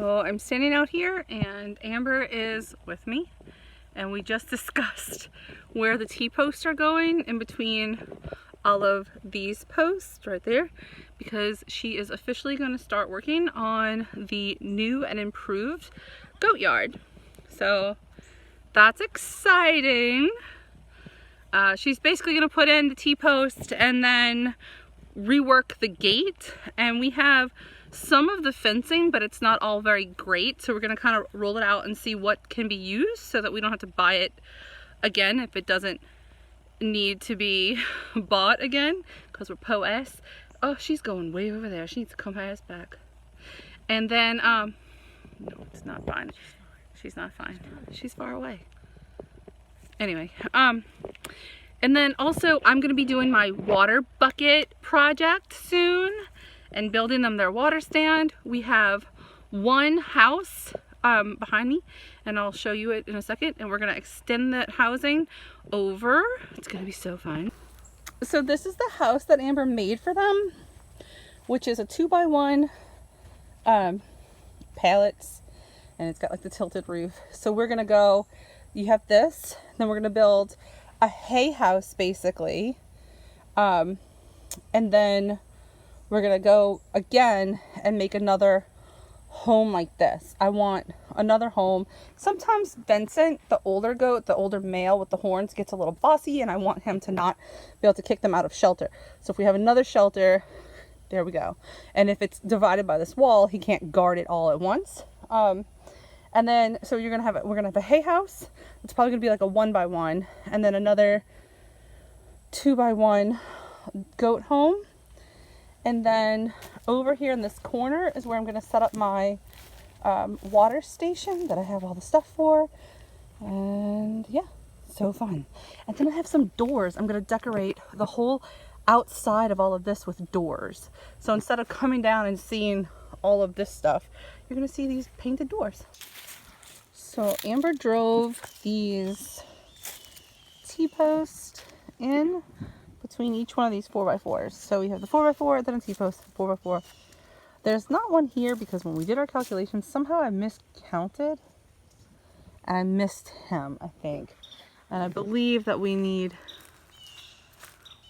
So I'm standing out here and Amber is with me, and we just discussed where the T-posts are going in between all of these posts right there, because she is officially going to start working on the new and improved goat yard. So that's exciting. She's basically going to put in the T-post and then rework the gate, and we have some of the fencing, but it's not all very great, so we're going to kind of roll it out and see what can be used so that we don't have to buy it again if it doesn't need to be bought again, because we're POS. Oh, she's going way over there. She needs to come pass back. And then no, it's not fine. She's not fine. She's far away. Anyway, and then also I'm going to be doing my water bucket project soon and building them their water stand. We have one house behind me, and I'll show you it in a second, and we're going to extend that housing over. It's going to be so fun. So this is the house that Amber made for them, which is a 2x1 pallets, and it's got like the tilted roof. So we're going to go, you have this, then we're going to build a hay house basically, and then we're gonna go again and make another home like this. I want another home. Sometimes Vincent, the older goat, the older male with the horns, gets a little bossy, and I want him to not be able to kick them out of shelter. So if we have another shelter, there we go. And if it's divided by this wall, he can't guard it all at once. And then, so we're gonna have a hay house. It's probably gonna be like a 1x1, and then another 2x1 goat home. And then over here in this corner is where I'm gonna set up my water station that I have all the stuff for. And yeah, so fun. And then I have some doors. I'm gonna decorate the whole outside of all of this with doors. So instead of coming down and seeing all of this stuff, you're gonna see these painted doors. So Amber drove these T-posts in between each one of these 4x4s. So we have the 4x4, then a T-post, 4x4. There's not one here because when we did our calculations, somehow I miscounted and I missed him, I think. And I believe that we need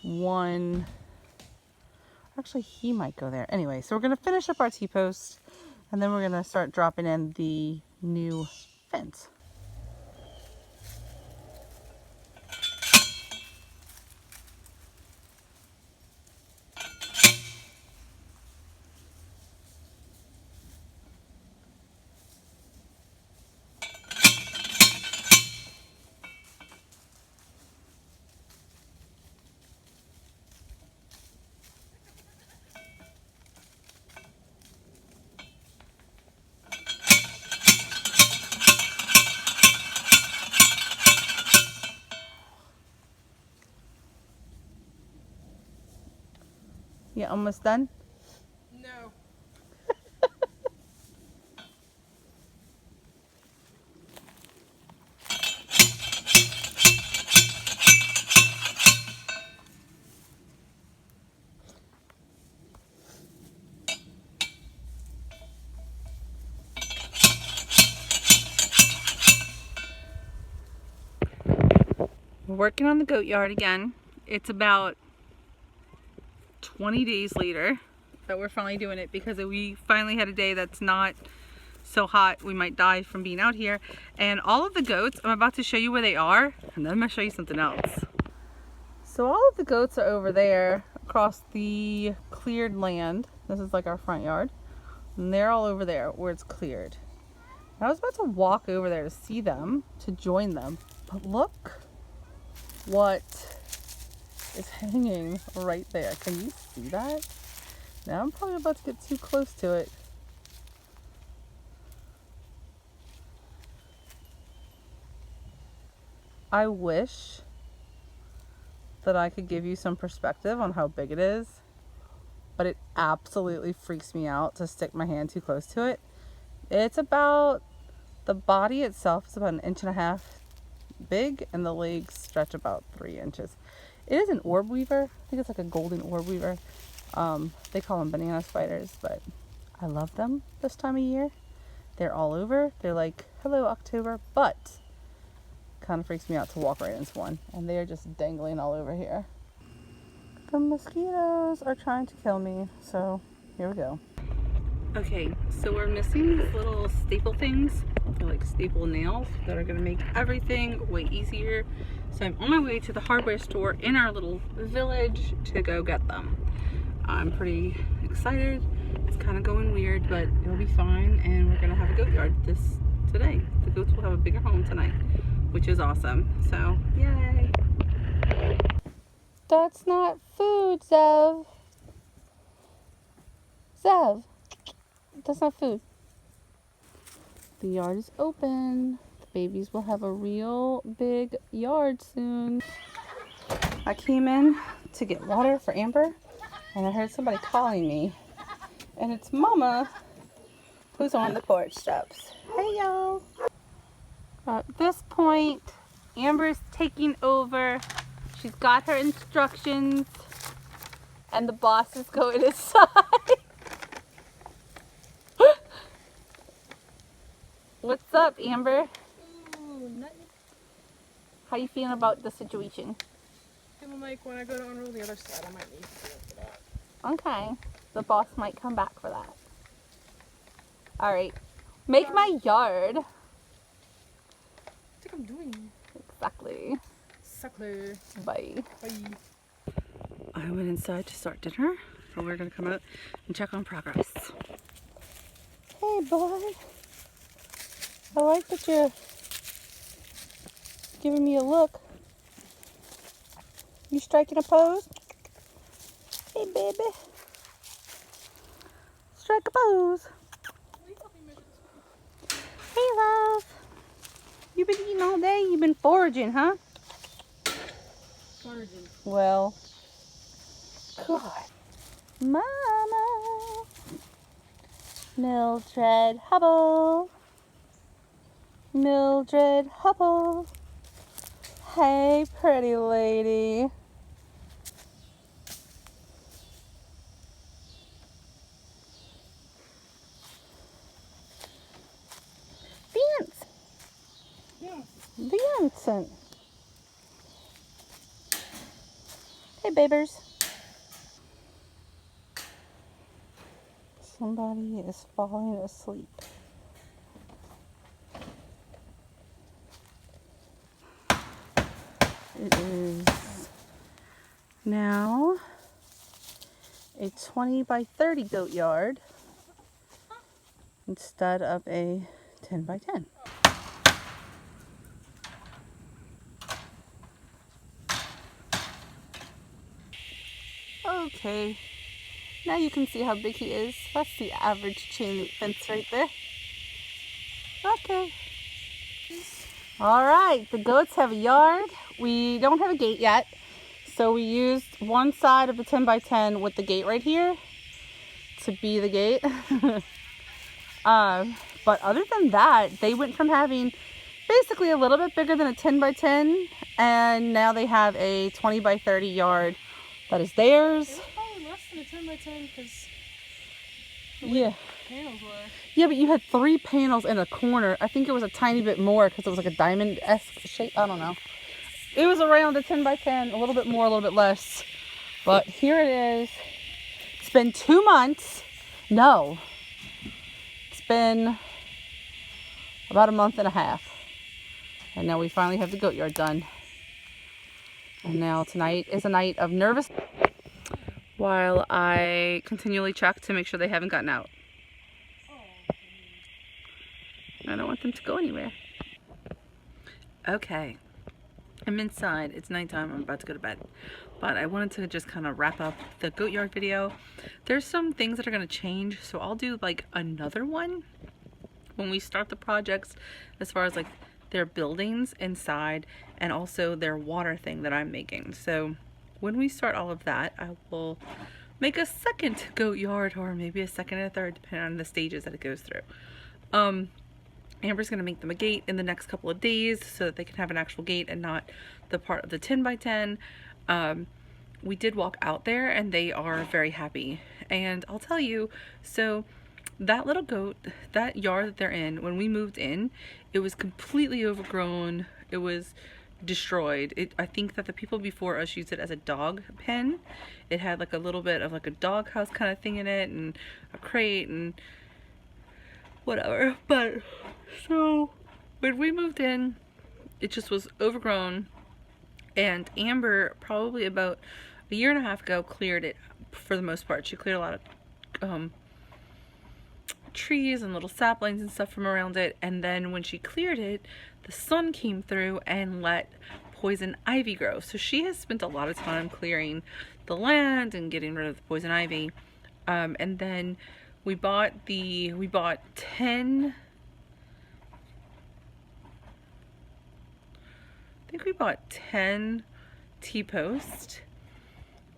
one. Actually, he might go there. Anyway, so we're going to finish up our T-post, and then we're going to start dropping in the new fence. Yeah, almost done? No. We're working on the goat yard again. It's about 20 days later that we're finally doing it, because we finally had a day that's not so hot we might die from being out here. And all of the goats, I'm about to show you where they are, and then I'm going to show you something else. So all of the goats are over there across the cleared land. This is like our front yard, and they're all over there where it's cleared. And I was about to walk over there to see them, to join them, but look what is hanging right there. Can you see that? Now I'm probably about to get too close to it. I wish that I could give you some perspective on how big it is, but it absolutely freaks me out to stick my hand too close to it. It's about, the body itself is about 1.5 inches big, and the legs stretch about 3 inches. It is an orb weaver. I think it's like a golden orb weaver. They call them banana spiders, but I love them this time of year. they're all over. They're like, hello October, but kind of freaks me out to walk right into one. And they are just dangling all over here. The mosquitoes are trying to kill me, so here we go. Okay, so we're missing these little staple things. They're like staple nails that are gonna make everything way easier. So I'm on my way to the hardware store in our little village to go get them. I'm pretty excited. It's kind of going weird, but it'll be fine, and we're gonna have a goat yard today. The goats will have a bigger home tonight, which is awesome. So, yay! That's not food, Zev. Zev, that's not food. The yard is open. The babies will have a real big yard soon. I came in to get water for Amber, and I heard somebody calling me. And it's Mama, who's on the porch steps. Hey, y'all. At this point, Amber's taking over. She's got her instructions, and the boss is going inside. What's up, Amber? Ooh, nothing. How you feeling about the situation? Feeling like when I go to unroll the other side, I might need to do it for that. Okay. The boss might come back for that. Alright. Make my yard. I think I'm doing. Exactly. Suckler. Bye. Bye. I went inside to start dinner, so we're gonna come out and check on progress. Hey, boy. I like that you're giving me a look. You striking a pose? Hey, baby. Strike a pose. Hey, love. You've been eating all day? You've been foraging, huh? Foraging. Well, God. Mama. Mildred Hubble. Mildred Hubble. Hey, pretty lady. Vance. Yeah. Vincent. Hey, babers. Somebody is falling asleep. It is now a 20 by 30 goat yard instead of a 10 by 10. Okay, now you can see how big he is. That's the average chain link fence right there. Okay. All right, the goats have a yard. We don't have a gate yet, so we used one side of the 10 by 10 with the gate right here to be the gate. But other than that, they went from having basically a little bit bigger than a 10 by 10, and now they have a 20 by 30 yard that is theirs. It was probably less than a 10 by 10 because Yeah. panels were. Yeah, but you had 3 panels in a corner. I think it was a tiny bit more because it was like a diamond-esque shape. I don't know. It was around a 10 by 10, a little bit more, a little bit less. But here it is. It's been 2 months. No. It's been about a month and a half. And now we finally have the goat yard done. And now tonight is a night of nervous while I continually check to make sure they haven't gotten out. I don't want them to go anywhere. Okay, I'm inside. It's nighttime. I'm about to go to bed. But I wanted to just kind of wrap up the goat yard video. There's some things that are going to change, so I'll do like another one when we start the projects as far as like their buildings inside and also their water thing that I'm making. So when we start all of that, I will make a second goat yard, or maybe a second and a third, depending on the stages that it goes through. Amber's going to make them a gate in the next couple of days so that they can have an actual gate and not the part of the 10 by 10. We did walk out there and they are very happy. And I'll tell you, so that little goat, that yard that they're in, when we moved in, it was completely overgrown. It was destroyed. I think that the people before us used it as a dog pen. It had like a little bit of like a dog house kind of thing in it, and a crate and whatever. But so when we moved in, it just was overgrown, and Amber probably about a year and a half ago cleared it for the most part. She cleared a lot of trees and little saplings and stuff from around it, and then when she cleared it, the sun came through and let poison ivy grow. So she has spent a lot of time clearing the land and getting rid of the poison ivy. And then we bought 10, I think we bought 10 T-posts,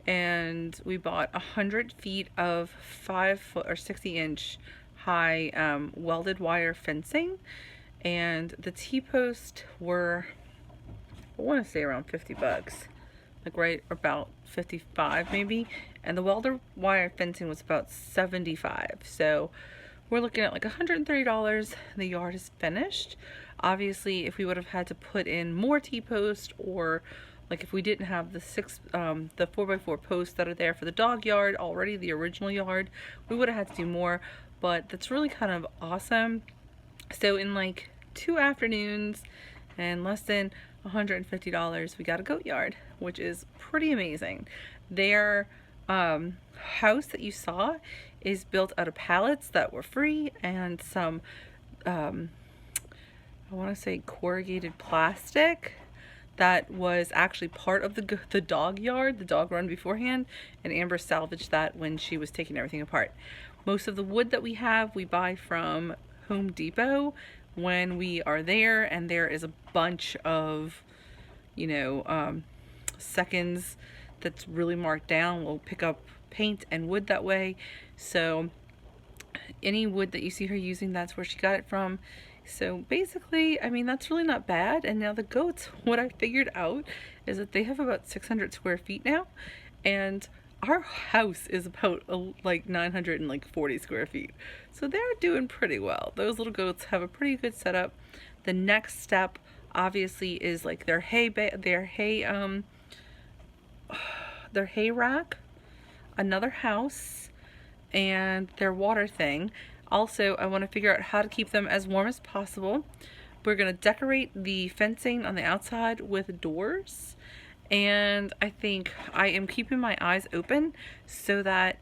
and we bought 100 feet of 5 foot or 60-inch high welded wire fencing, and the T-posts were, I want to say around 50 bucks, like right about 55 maybe, and the welded wire fencing was about 75. So we're looking at like $130. The yard is finished. Obviously, if we would have had to put in more T-posts, or like if we didn't have the 4x4 posts that are there for the dog yard already, the original yard, we would have had to do more. But that's really kind of awesome. So in like 2 afternoons and less than $150, we got a goat yard, which is pretty amazing. Their house that you saw is built out of pallets that were free, and some I want to say corrugated plastic that was actually part of the dog yard, the dog run beforehand, and Amber salvaged that when she was taking everything apart. Most of the wood that we have, we buy from Home Depot when we are there, and there is a bunch of, you know, seconds that's really marked down. We'll pick up paint and wood that way. So any wood that you see her using, that's where she got it from. So basically, I mean, that's really not bad. And now the goats, what I figured out is that they have about 600 square feet now, and our house is about like 940 square feet. So they're doing pretty well. Those little goats have a pretty good setup. The next step obviously is like their hay rack, another house, and their water thing. Also, I want to figure out how to keep them as warm as possible. We're going to decorate the fencing on the outside with doors, and I think I am keeping my eyes open so that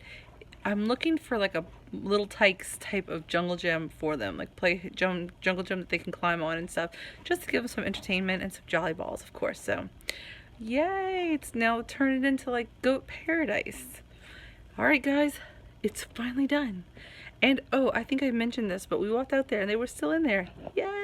I'm looking for like a Little Tikes type of jungle gym for them, like jungle gym that they can climb on and stuff, just to give them some entertainment and some jolly balls, of course. So yay, it's now turned into like goat paradise. All right guys, it's finally done. And oh, I think I mentioned this, but we walked out there and they were still in there. Yay!